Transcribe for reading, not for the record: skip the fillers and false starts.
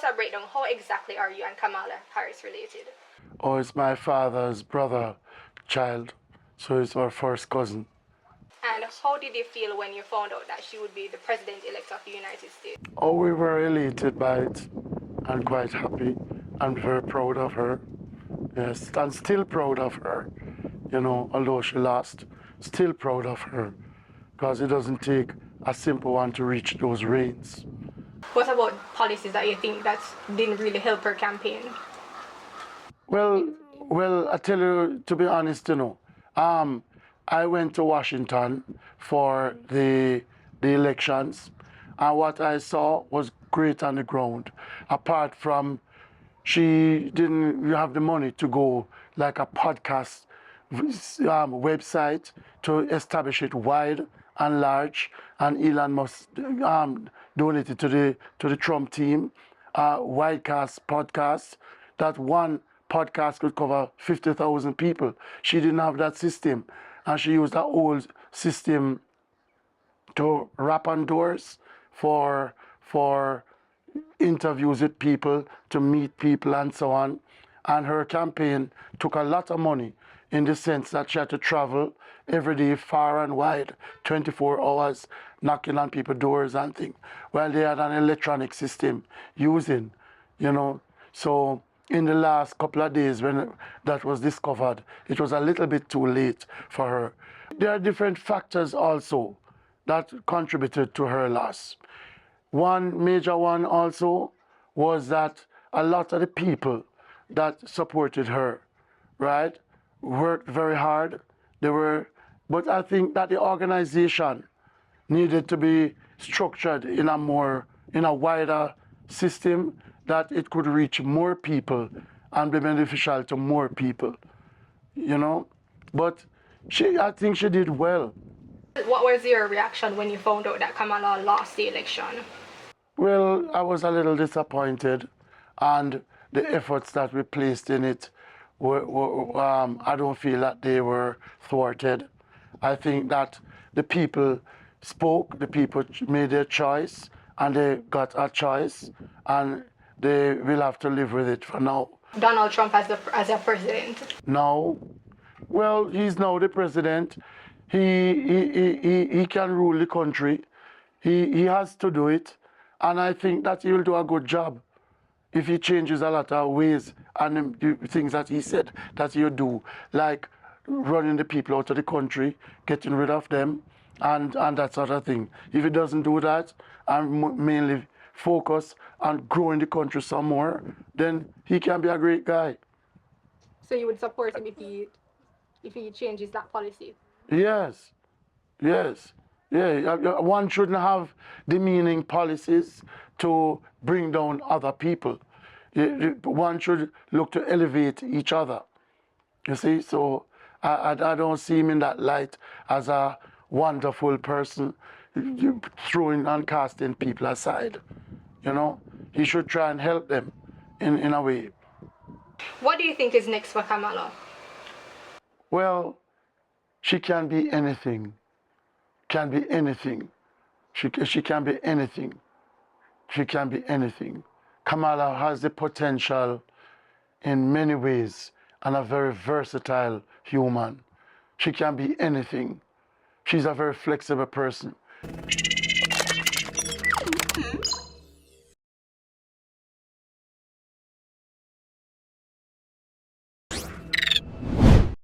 us a breakdown. How exactly are you and Kamala Harris related? Oh, it's my father's brother child, so it's our first cousin. And how did you feel when you found out that she would be the president-elect of the United States? Oh, we were elated by it and quite happy and very proud of her. Yes, and still proud of her, although she lost, still proud of her, because it doesn't take a simple one to reach those reins. What about policies that you think that didn't really help her campaign? Well, I tell you, to be honest, I went to Washington for the elections, and what I saw was great on the ground. Apart from she didn't have the money to go like a podcast website to establish it wide and large, and Elon Musk donated to the Trump team, widecast podcast, that one podcast could cover 50,000 people. She didn't have that system, and she used that old system to rap on doors for interviews with people, to meet people and so on. And her campaign took a lot of money in the sense that she had to travel every day far and wide, 24 hours, knocking on people's doors and things. Well, they had an electronic system using, So in the last couple of days when that was discovered, it was a little bit too late for her. There are different factors also that contributed to her loss. One major one also was that a lot of the people that supported her, right, worked very hard. But I think that the organization needed to be structured in a wider system, that it could reach more people and be beneficial to more people, But I think she did well. What was your reaction when you found out that Kamala lost the election? Well, I was a little disappointed, and the efforts that we placed in it I don't feel that they were thwarted. I think that the people spoke, the people made their choice, and they got a choice, and they will have to live with it for now. Donald Trump as a president? No. Well, he's now the president. He can rule the country. He has to do it, and I think that he'll do a good job if he changes a lot of ways and the things that he said that he'll do, like running the people out of the country, getting rid of them, and that sort of thing. If he doesn't do that and mainly focus on growing the country some more, then he can be a great guy. So you would support him if he changes that policy? Yes. Yeah, one shouldn't have demeaning policies to bring down other people. One should look to elevate each other. You see, so I don't see him in that light as a wonderful person throwing and casting people aside. He should try and help them in a way. What do you think is next for Kamala? Well, she can be anything. Can be anything. She can be anything. She can be anything. Kamala has the potential in many ways and a very versatile human. She can be anything. She's a very flexible person.